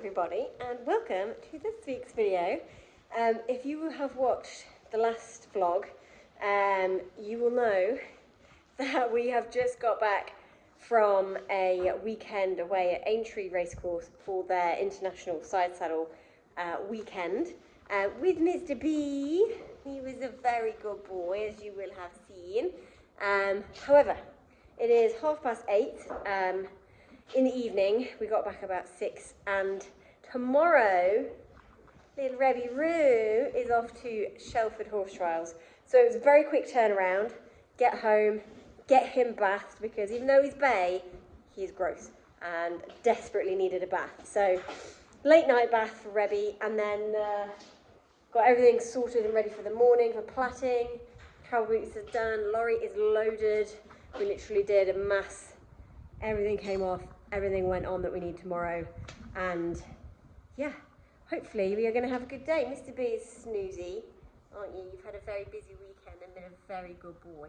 everybody, and welcome to this week's video. If you have watched the last vlog, you will know that we have just got back from a weekend away at Aintree Racecourse for their International Side Saddle weekend with Mr. B. He was a very good boy, as you will have seen. However, it is 8:30 in the evening. We got back about 6, and tomorrow little Rebby Roo is off to Shelford Horse Trials. So it was a very quick turnaround. Get home, get him bathed, because even though he's bay, he's gross and desperately needed a bath. So late night bath for Rebby, and then got everything sorted and ready for the morning for platting. Travel boots are done, lorry is loaded. We literally did a mass, everything came off, everything went on that we need tomorrow, and yeah, hopefully we are going to have a good day. Mr. B is snoozy, aren't you? You've had a very busy weekend and been a very good boy.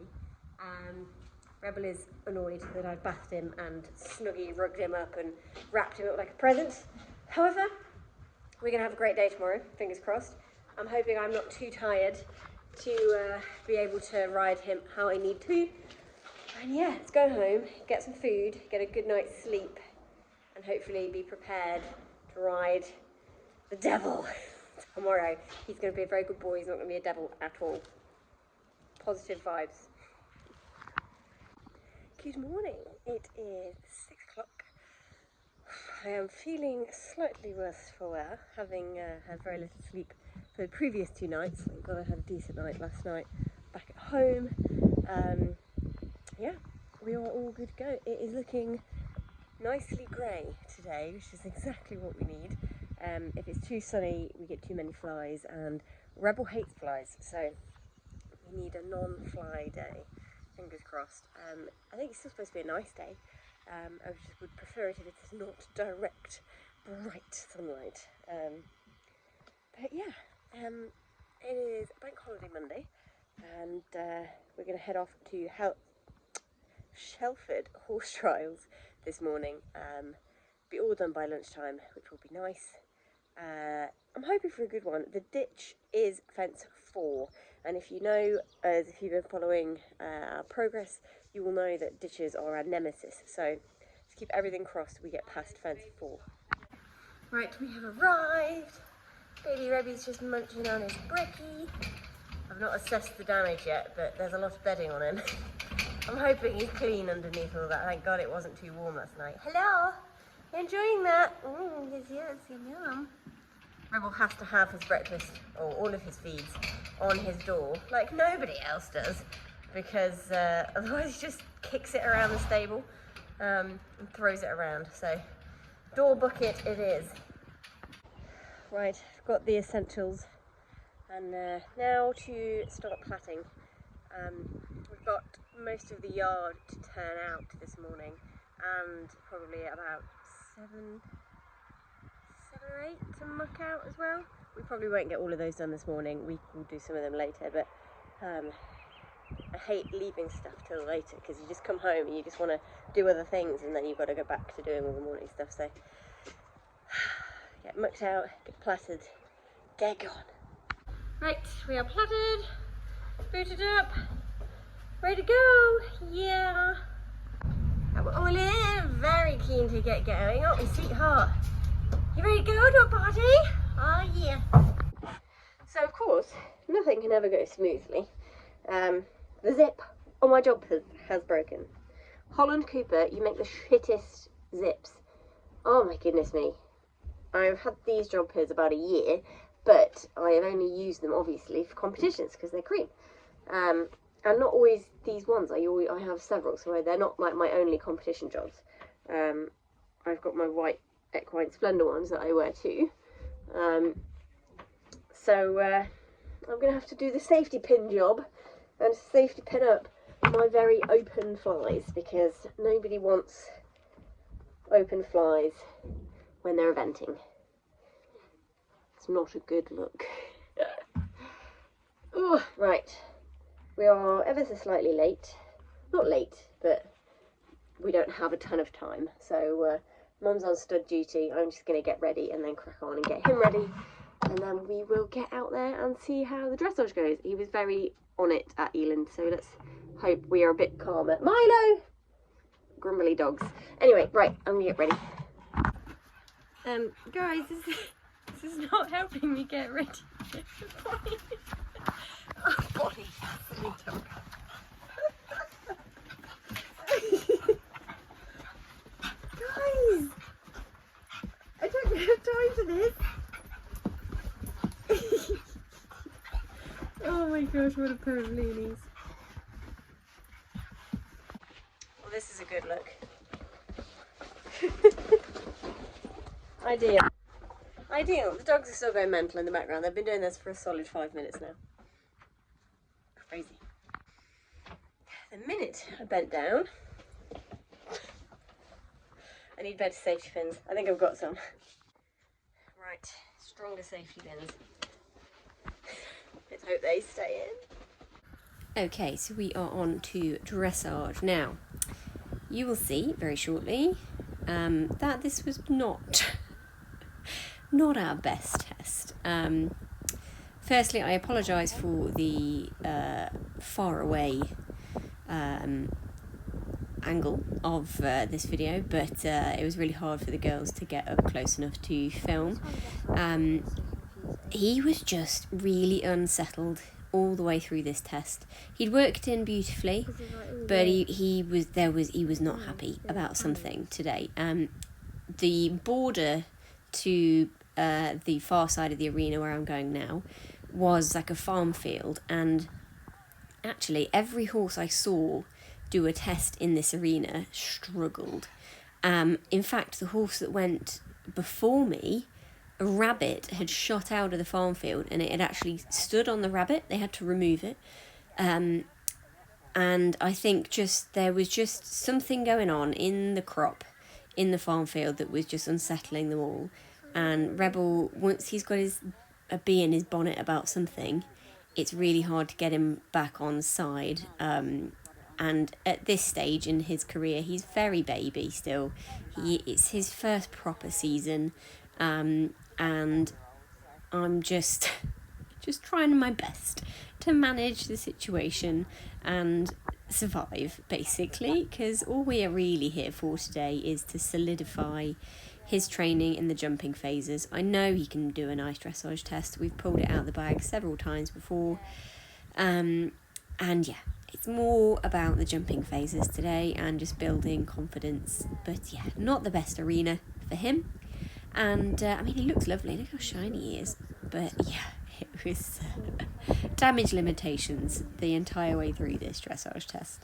Rebel is annoyed that I've bathed him and Snuggy rugged him up and wrapped him up like a present. However, we're going to have a great day tomorrow, fingers crossed. I'm hoping I'm not too tired to be able to ride him how I need to. And yeah, let's go home, get some food, get a good night's sleep, and hopefully be prepared to ride the devil tomorrow. He's going to be a very good boy. He's not going to be a devil at all. Positive vibes. Good morning. It is 6 o'clock. I am feeling slightly worse for wear, having had very little sleep for the previous 2 nights. Thank God I had a decent night last night back at home. Yeah, we are all good to go. It is looking nicely grey today, which is exactly what we need. If it's too sunny, we get too many flies, and Rebel hates flies, so we need a non-fly day. Fingers crossed. I think it's still supposed to be a nice day. I just would prefer it if it's not direct, bright sunlight. But yeah, it is Bank Holiday Monday, and we're going to head off to Shelford Horse Trials this morning. Be all done by lunchtime, which will be nice. I'm hoping for a good one. The ditch is fence 4, and if you know, as if you've been following our progress, you will know that ditches are our nemesis. So let's keep everything crossed we get past fence 4. Right, we have arrived. Baby Rebby's just munching on his brekkie. I've not assessed the damage yet, but there's a lot of bedding on him. I'm hoping he's clean underneath all that. Thank God it wasn't too warm last night. Hello? You enjoying that? Yes, yum. Rebel has to have his breakfast, or all of his feeds, on his door, like nobody else does, because otherwise he just kicks it around the stable and throws it around. So, door bucket it is. Right, I've got the essentials, and now to start platting. We've got most of the yard to turn out this morning, and probably about 7 or 8 to muck out as well. We probably won't get all of those done this morning. We will do some of them later, but I hate leaving stuff till later, because you just come home and you just want to do other things, and then you've got to go back to doing all the morning stuff. So get mucked out, get platted, get gone. Right, we are platted, booted up, ready to go. Yeah, we're all in, very keen to get going, aren't we, sweetheart? You ready to go to a party? Oh yeah. So of course, nothing can ever go smoothly. The zip on my jump has broken. Holland Cooper, you make the shittest zips. Oh my goodness me. I've had these jumpers about a year, but I have only used them obviously for competitions because they're cream. And not always these ones. I have several, so they're not like my only competition jobs. I've got my white Equine Splendor ones that I wear too. So I'm going to have to do the safety pin job and safety pin up my very open flies, because nobody wants open flies when they're eventing. It's not a good look. Oh, right. We are ever so slightly late. Not late, but we don't have a ton of time. So Mum's on stud duty. I'm just going to get ready and then crack on and get him ready. And then we will get out there and see how the dressage goes. He was very on it at Eland, so let's hope we are a bit calmer. Milo! Grumbly dogs. Anyway, right, I'm going to get ready. Guys, this is not helping me get ready. Bonnie. Oh, Bonnie, silly dog. Guys, I don't have time for this. Oh my gosh, what a pair of loonies. Well, this is a good look. Ideal. Ideal. The dogs are still going mental in the background. They've been doing this for a solid 5 minutes now. Crazy. The minute I bent down, I need better safety pins. I think I've got some. Right, stronger safety pins. Let's hope they stay in. Okay, so we are on to dressage. Now, you will see very shortly that this was not our best test. Firstly, I apologise for the far away angle of this video, but it was really hard for the girls to get up close enough to film. He was just really unsettled all the way through this test. He'd worked in beautifully, but he was not happy about something today. The border to the far side of the arena where I'm going now was like a farm field, and actually every horse I saw do a test in this arena struggled. In fact, the horse that went before me, a rabbit had shot out of the farm field and it had actually stood on the rabbit. They had to remove it. And I think there was just something going on in the crop in the farm field that was just unsettling them all. And Rebel, once he's got a bee in his bonnet about something, it's really hard to get him back on side. And at this stage in his career, he's very baby still. It's his first proper season. And I'm just trying my best to manage the situation and survive, basically, because all we are really here for today is to solidify his training in the jumping phases. I know he can do a nice dressage test. We've pulled it out of the bag several times before. And yeah, it's more about the jumping phases today and just building confidence. But yeah, not the best arena for him. And I mean, he looks lovely. Look how shiny he is. But yeah, it was damage limitations the entire way through this dressage test.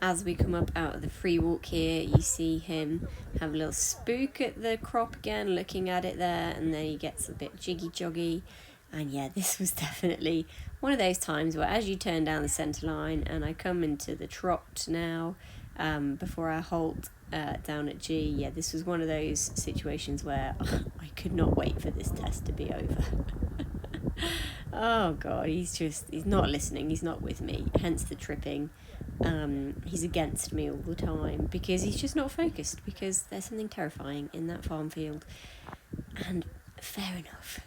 As we come up out of the free walk here, you see him have a little spook at the crop again, looking at it there, and then he gets a bit jiggy-joggy. And yeah, this was definitely one of those times where as you turn down the centre line, and I come into the trot now, before our halt down at G, yeah, this was one of those situations where I could not wait for this test to be over. Oh God, he's not listening, he's not with me, hence the tripping. He's against me all the time because he's just not focused, because there's something terrifying in that farm field. And fair enough.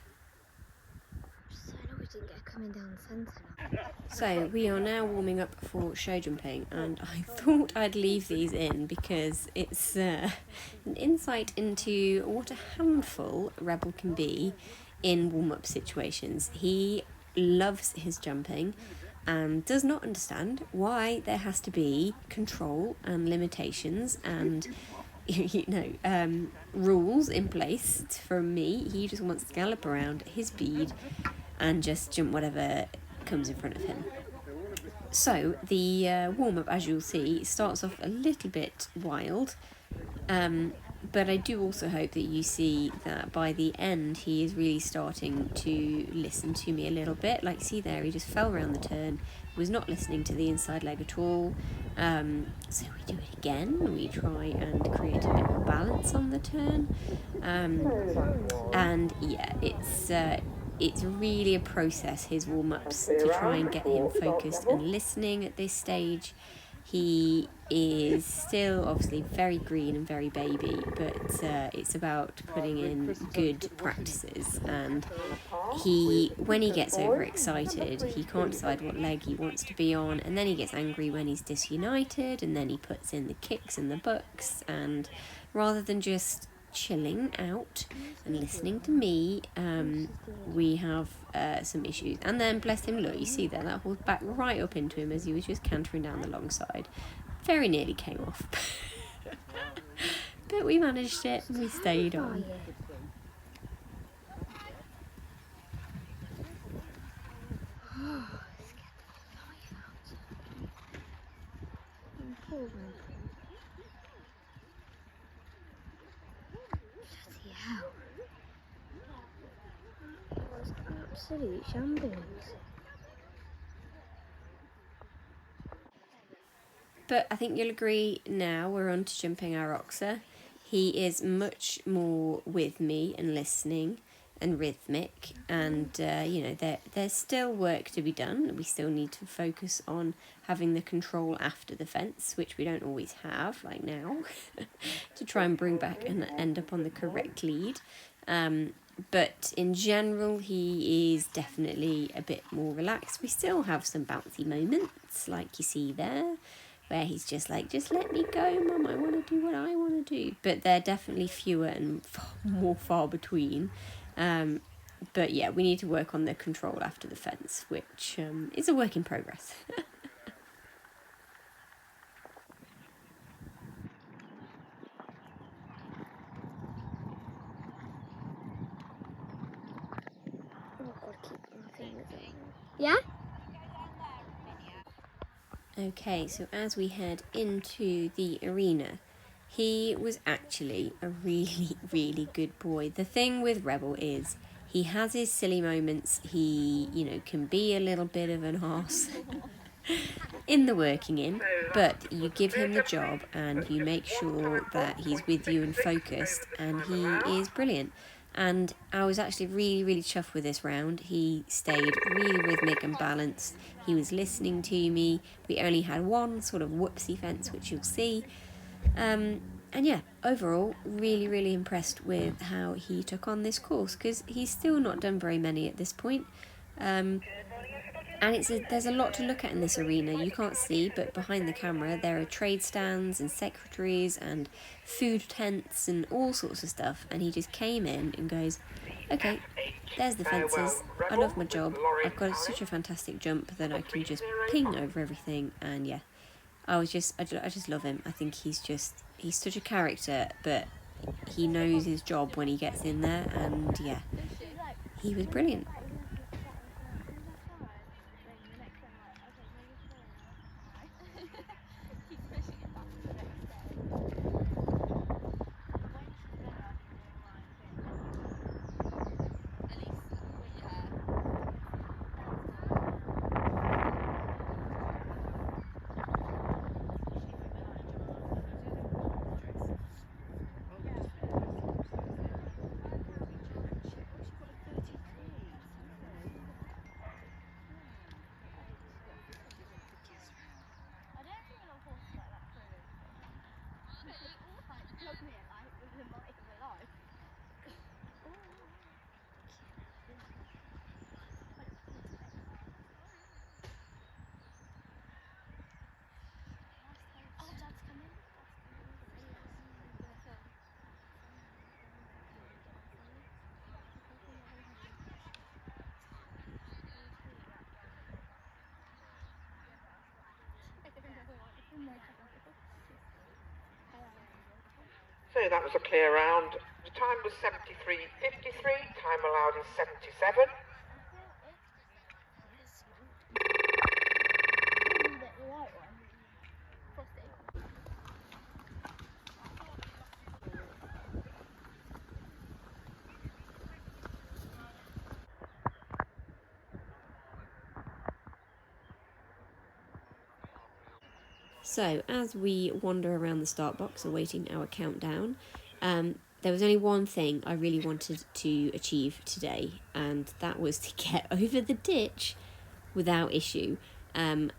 So we are now warming up for show jumping, and I thought I'd leave these in because it's an insight into what a handful Rebel can be in warm-up situations. He loves his jumping and does not understand why there has to be control and limitations and rules in place from me. He just wants to gallop around at his speed and just jump whatever comes in front of him. So the warm-up, as you'll see, starts off a little bit wild, but I do also hope that you see that by the end he is really starting to listen to me a little bit. Like, see there, he just fell around the turn, was not listening to the inside leg at all, So we do it again, we try and create a bit more balance on the turn, and yeah, it's really a process, his warm-ups, to try and get him focused and listening at this stage. He is still obviously very green and very baby, but it's about putting in good practices. And when he gets overexcited, he can't decide what leg he wants to be on, and then he gets angry when he's disunited, and then he puts in the kicks and the bucks, and rather than just chilling out and listening to me, we have some issues. And then bless him, look, you see there, that horse backed right up into him as he was just cantering down the long side. Very nearly came off. But we managed it and we stayed on. Bloody hell. That was absolute shambles. But I think you'll agree now we're on to jumping our oxer. He is much more with me and listening and rhythmic, and there's still work to be done. We still need to focus on having the control after the fence, which we don't always have, like now, to try and bring back and end up on the correct lead. But in general, he is definitely a bit more relaxed. We still have some bouncy moments, like you see there, where he's just like, just let me go, Mum, I want to do what I want to do. But they're definitely fewer and far between. But yeah, we need to work on the control after the fence, which is a work in progress. Yeah? Okay, so as we head into the arena, he was actually a really, really good boy. The thing with Rebel is he has his silly moments. He, can be a little bit of an arse in the working in, but you give him the job and you make sure that he's with you and focused, and he is brilliant. And I was actually really, really chuffed with this round. He stayed really rhythmic and balanced. He was listening to me. We only had one sort of whoopsie fence, which you'll see. And yeah, overall, really, really impressed with how he took on this course, because he's still not done very many at this point. And there's a lot to look at in this arena. You can't see, but behind the camera there are trade stands and secretaries and food tents and all sorts of stuff. And he just came in and goes, okay, there's the fences. I love my job. I've got such a fantastic jump that I can just ping over everything. And yeah, I just love him. I think he's such a character, but he knows his job when he gets in there. And yeah, he was brilliant. So that was a clear round. The time was 73.53, time allowed is 77. So as we wander around the start box awaiting our countdown, there was only one thing I really wanted to achieve today, and that was to get over the ditch without issue. And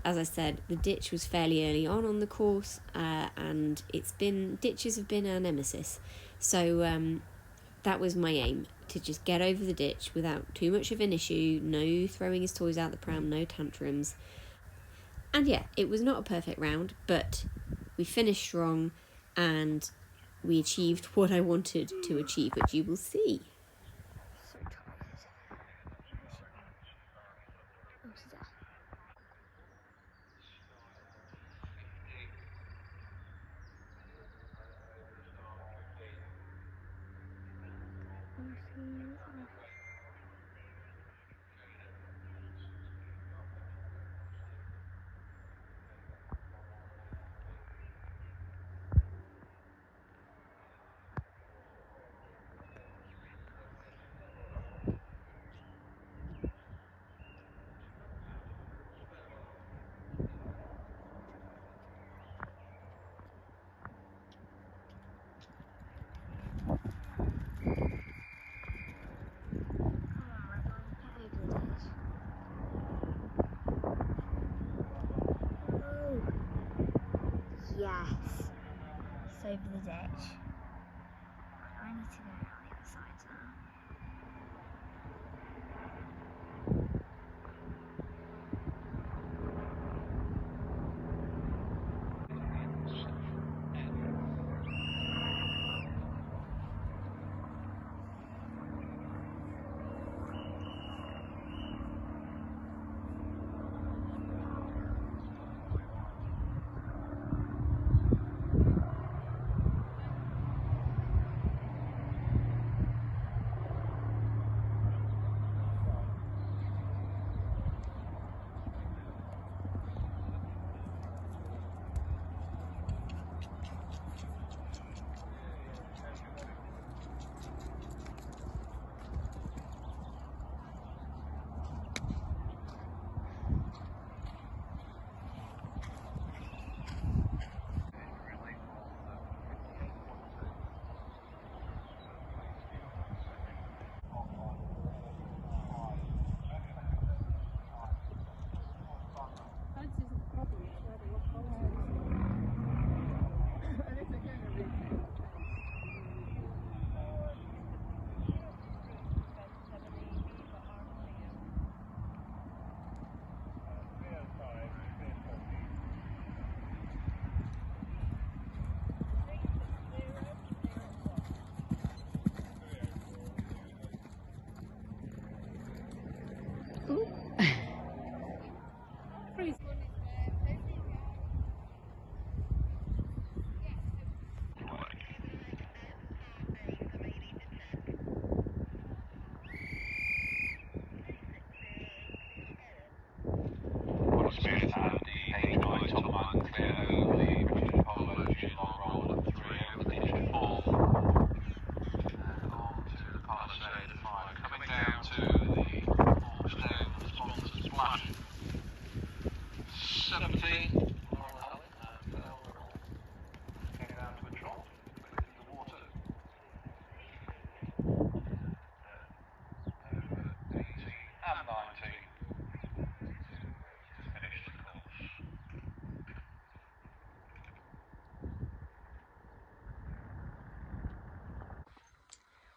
as I said, the ditch was fairly early on the course, and ditches have been our nemesis. So that was my aim, to just get over the ditch without too much of an issue, no throwing his toys out the pram, no tantrums. And yeah, it was not a perfect round, but we finished strong and we achieved what I wanted to achieve, which you will see. So tired. What's that? Yes, it's over the ditch. I need to go around the other side now.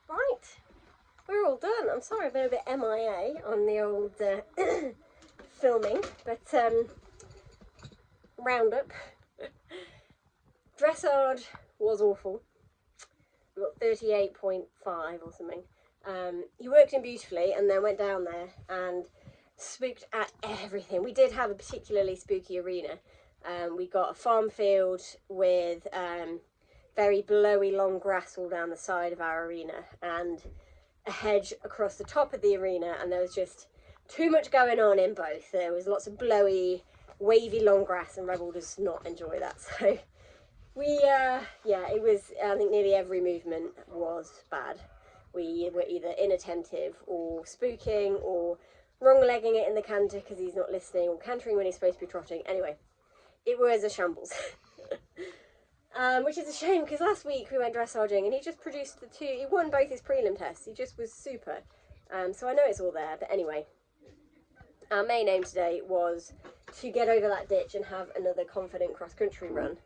Right, we're all done. I'm sorry I've been a bit MIA on the old filming, but roundup. Dressage was awful. We got 38.5 or something. He worked in beautifully and then went down there and spooked at everything. We did have a particularly spooky arena. We got a farm field with very blowy long grass all down the side of our arena and a hedge across the top of the arena, and there was just too much going on in both. There was lots of blowy, wavy long grass, and Rebel does not enjoy that. So we, it was, I think nearly every movement was bad. We were either inattentive or spooking or wrong legging it in the canter because he's not listening, or cantering when he's supposed to be trotting. Anyway, it was a shambles. Which is a shame, because last week we went dressaging and he just produced he won both his prelim tests. He just was super. So I know it's all there, but anyway. Our main aim today was to get over that ditch and have another confident cross-country run.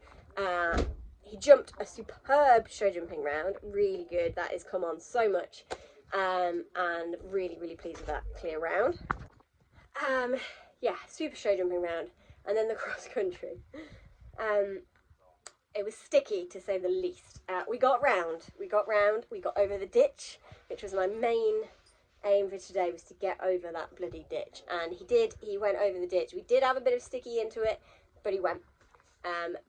He jumped a superb show jumping round, really good. That has come on so much, and really, really pleased with that clear round. Yeah, super show jumping round, and then the cross-country. It was sticky, to say the least. We got over the ditch, which was my main aim for today, was to get over that bloody ditch. And he went over the ditch. We did have a bit of sticky into it, but he went.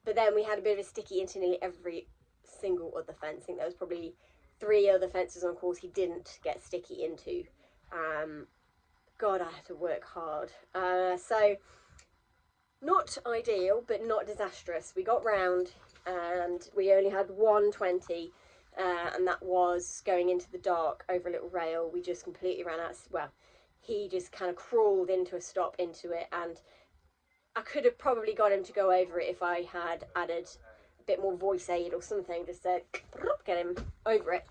But then we had a bit of a sticky into nearly every single other fence. I think there was probably 3 other fences on course he didn't get sticky into. God, I had to work hard. So, not ideal, but not disastrous. We got round, and we only had 120, and that was going into the dark over a little rail. We just completely ran out. Well, he just kind of crawled into a stop into it, and I could have probably got him to go over it if I had added a bit more voice aid or something, just to get him over it,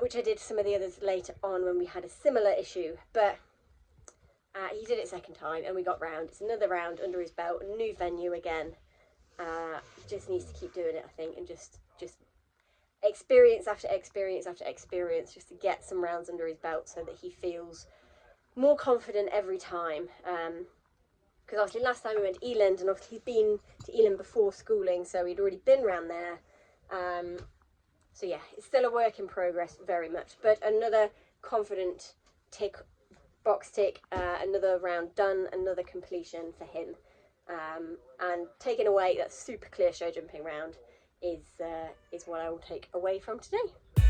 which I did some of the others later on when we had a similar issue. But he did it second time, and we got round. It's another round under his belt, a new venue again. He just needs to keep doing it, I think, and just experience after experience after experience, just to get some rounds under his belt so that he feels more confident every time. Because obviously last time we went to Eland, and obviously he's been to Eland before schooling, so he'd already been round there. So yeah, it's still a work in progress very much, but another confident box tick, another round done, another completion for him. And taking away that super clear show jumping round is what I will take away from today.